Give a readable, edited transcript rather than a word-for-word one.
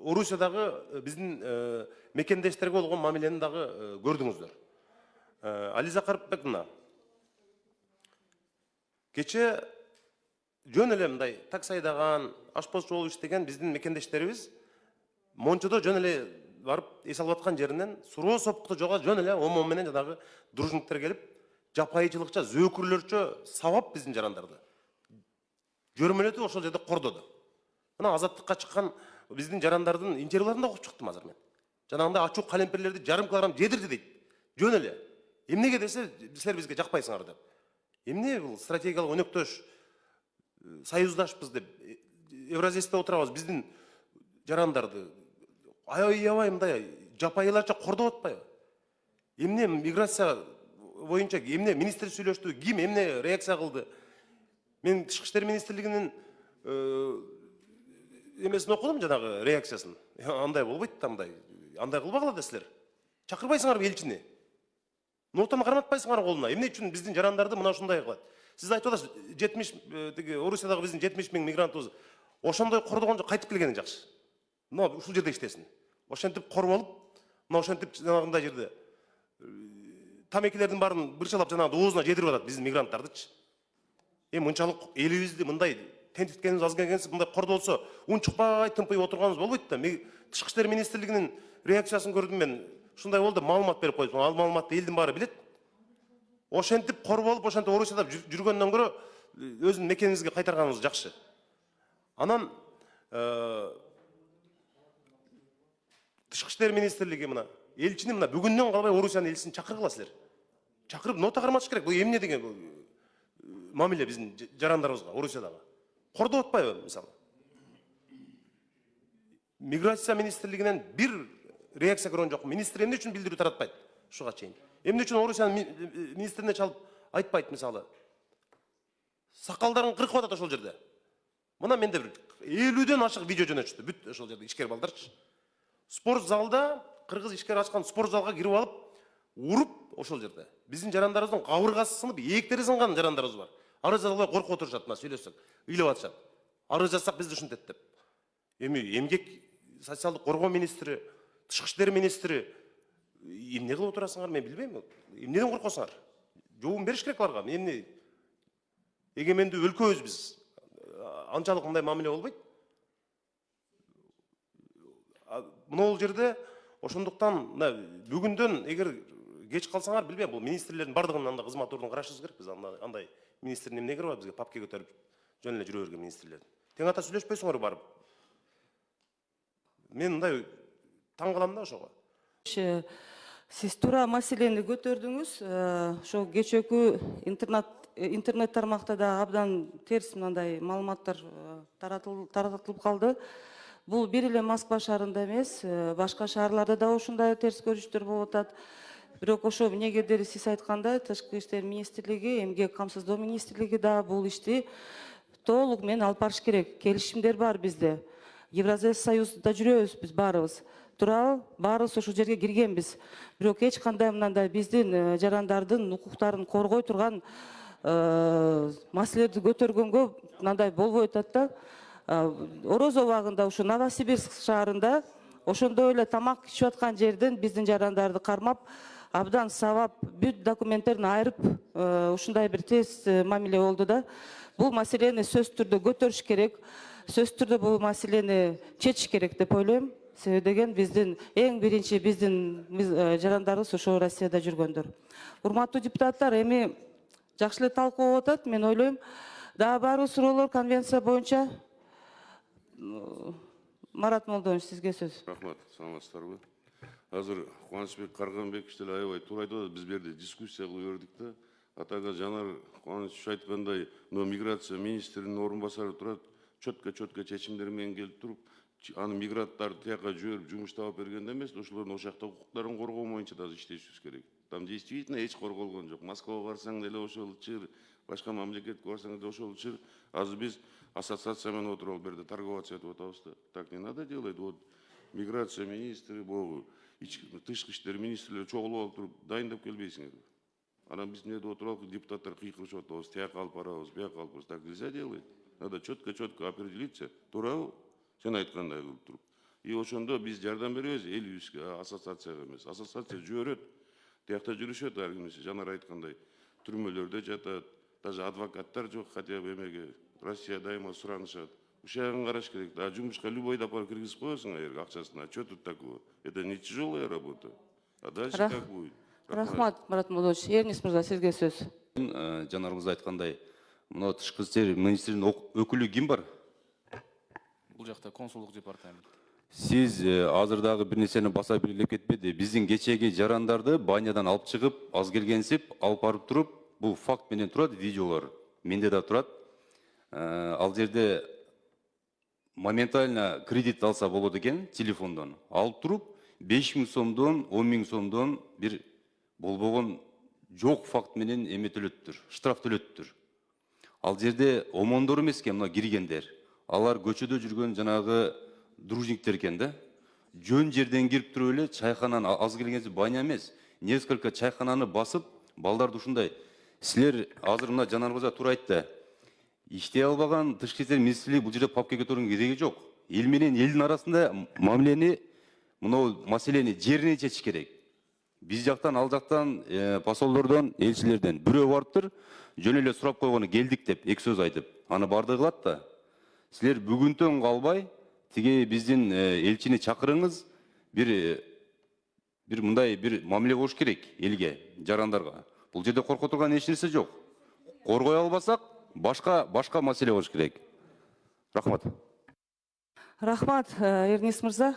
Орусиядагы биздин мекендештерге болгон мамилени дагы көрдүңүздөр. Ализа Карыпбек мына кече жөн эле мындай такси айдаган, ашпозчу болуп иштеген биздин мекендештерибиз Мончодо жөн эле барып эс алып аткан жеринен суроо сопкуту жога жөн эле омон менен жанагы дружниктер келип жапайычылыкча, зөөкүрлөрчө сабап биздин жарандарды жөрмөлөтүп ошол жерде кордоду. Мына азаттыкка чыккан биздин жарандардын интервьюларын да окуп чыктым азыр мен. Жанагындай ачуу калемпирлерди жарым килограмм жедирди дейт. Жөн эле. Эмнеге десе, силер бизге жакпайсыңар деп. Эмне бул стратегиялык өнөктөш, союздашпыз деп Евразияда отурабыз, биздин жарандарды аябай мындай жапайыларча кордоп атпайбы? Эмне миграция боюнча эмне министр сүйлөштү, ким эмне реакция кылды? Мен Тышкы иштер министрлигинин эмесин окудум, жанагы реакциясын. Андай болбойт да, андай кылбагыла да силер. Чакырбайсыңарбы элчини? Нотаны карматпайсыңар колуна. Эмне үчүн биздин жарандарды мына ушундай кылат? Сиз айтып атасыз, 70 тиги Орусиядагы биздин 70 миң мигрантыбыз ошондой кордогончо кайтып келгени жакшы. Мына ушул жерде иштесин. Ошентип коруп алып, мына ошентип жанагындай жерде тамекилердин баарын бырчалап жанагы оозуна жедирип атат биздин мигранттардычы. Мынчалык элибизди мындай тентиткенибиз аз келгенсиз, мындай кордолсо, унчукпай тымпый отурганыбыз болбойт да. Мен Тышкы иштер министрлигинин реакциясын көрдүм мен. Ушундай болду, маалымат берип койдум. Ал маалыматты элдин баары билет. Ошентип коруп алып, ошентип Орусияда жүргөндөн көрө өзүнүн мекенибизге кайтарганыбыз жакшы. Анан Тышкы иштер министрлиги мына элчини мына бүгүндөн калбай Орусиянын элчисин чакыргыла силер. Чакырып нота карматыш керек. Бул эмне деген мамиле биздин жарандарыбызга Орусиядагы? Кордоп атпайбы мисалы? Миграция министрлигинен бир реакция көргөн жок. Министр эмне үчүн билдирүү таратпайт ушуга чейин? Эмне үчүн Орусиянын министрине чалып айтпайт мисалы? Сакалдарын кыркып атат ошол жерде. Мына менде бир 50дөн ашык видео жөнөтүштү. Бүт ошол жерде ишкер балдарчы. Спорт залда кыргыз ишкер ачкан спорт залга кирип алып, уруп ошол жерде. Биздин жарандарыбыздын кабыргасы сынып, ээктери сынган жарандарыбыз бар. Арыз жаза албай коркуп отурушат, мына сүйлөсөк, ыйлап атышат. Арыз жазсак бизди ушинтет деп. Эмгек социалдык коргоо министри, Тышкы иштер министри эмне кылып отурасыңар, мен билбейм. Эмнеден коркосуңар? Жообун бериш керек аларга. Эмне эгемендүү өлкөбүз биз. Анчалык мындай мамиле болбойт. Мына жерде ошондуктан бүгүндөн эгер кеч калсаңар билбейм, бул министрлердин бардыгын анда кызмат ордун карашыбыз керек. Биз андай министрдин эмне кереги бар бизге папке көтөрүп жөн эле жүрө берген министрлердин. Тең ата сүйлөшпөйсүңөр барып. Мен мындай таң калам да ошого. Сиз туура маселени көтөрдүңүз. Ошо кечээкү интернет тармакта да абдан терс мындай маалыматтар таратылып калды. Бул бир эле Москва шаарында эмес, башка шаарларда да ушундай терс көрүштөр болуп атат. Бирок ошо эмнегедир сиз айткандай, Тышкы иштер министрлиги, эмгек камсыздоо министрлиги да бул ишти толук менен алып барыш керек. Келишимдер бар бизде. Евразия союзда жүрөбүз биз баарыбыз. Туурабы? Баарыбыз ошол жерге киргенбиз. Бирок эч кандай мындай биздин жарандардын укуктарын коргой турган маселелерди көтөргөнгө мындай болбой атат да. Орозо убагында ушу Новосибирск шаарында ошондой эле тамак ичип аткан жерден биздин жарандарды кармап, абдан сабап, бүт документтерин айырып, ушундай бир тез мамиле болду да. Бул маселени сөзсүз түрдө көтөрүш керек, сөзсүз түрдө бул маселени чечиш керек деп ойлойм. Себеби деген биздин эң биринчи биздин жарандарыбыз ошо Россияда жүргөндөр. Урматтуу депутаттар, эми жакшы эле талкуу болуп атат, мен ойлойм. Дагы баары суроолор конвенция боюнча. Марат Молдонович, сизге сөз. Рахмат, саламатсыздарбы. Азыр Кубанычбек Карганбекович деле аябай туура айтып атат, биз бу жерде дискуссия кылып бердик да. Атага Жанар Кубанычевич айткандай, миграция министринин орун басары турат, чөткө чечимдер менен келип туруп, аны мигранттарды тияка жиберип жумуш таап бергенде эмес, ошолордун ошакта укуктарын коргоо боюнча да иштешибиз керек. Там действительно эч корголгон жок. Москвага барсаң деле ошол чыр, башка мамлекетке барсаң деле ошол чыр. Азыр биз ассоциация менен отуруп бу жерде торговаться этип атабыз да. Так не надо делать. Вот миграция министри, богу, Тышкы иштер министрлери чогулуп алып туруп дайындап келбейсиңерби? Анан биз эмне деп отуруп депутаттар кыйкырышып атабыз, тияка алып барабыз, бияка алып барабыз. Так нельзя делать. Надо четко определиться. Туурабы? Сен айткандай кылып туруп. И ошондо биз жардам беребиз элибизге, ассоциацияга эмес. Ассоциация жиберет. Тиякта жүрүшөт ар кимиси. Жанар айткандай түрмөлөрдө жатат. Даже адвокаттар жок, хотя бы эмеге Россия дайыма суранышат. Ушагын караш керек. А жумушка любойду апарып киргизип коесуң аерге акчасын. А что тут такого? Это не тяжелая работа. А дальше как будет? Рахмат, Марат Молдович. Эрнис мырза, сизге сөз. Жанар мырза айткандай, мына тышкы иштер министринин өкүлү ким бар? Бул жакта консулдук департамент. Сиз азыр дагы бир нерсени баса белгилеп кетпеди. Биздин кечеги жарандарды банядан алып чыгып, аз келгенсип алып барып туруп, бул факт менен турат, видеолор менде да турат. Ал жерде моментально кредит алса болот экен телефондон. Алып туруп 5000 сомдон, 10.000 сомдон бир болбогон жок факт менен эме төлөттүр, штраф төлөттүр. Ал жерде омондор эмес экен, мына киргендер. Алар көчөдө жүргөн жанагы дружниктер экен да. Жөн жерден кирип туруп эле чайхананы аз келгенси баня эмес, несколько чайхананы басып, балдарды ушундай. Силер азыр мына Жанар мырза туура айтты. Иштей албаган тышкы иштер министрлиги бул жерде папка көтөрүүнүн кереги жок. Эл менен элдин арасында мамилени, мына маселени жеринен чечиш керек. Биз жактан, ал жактан, посолдордон, элчилерден бирөө барыптыр, жөн эле сурап койгону келдик деп, эки сөз айтып. Аны барды кылат да. Силер бүгүнтөн калбай, тиги биздин элчини чакырыңыз, бир мындай бир мамиле болуш керек элге, жарандарга. Бул жерде корко турган эч нерсе жок. Коргой албасак, башка маселе болуш керек. Рахмат. Рахмат, Эрнис мырза.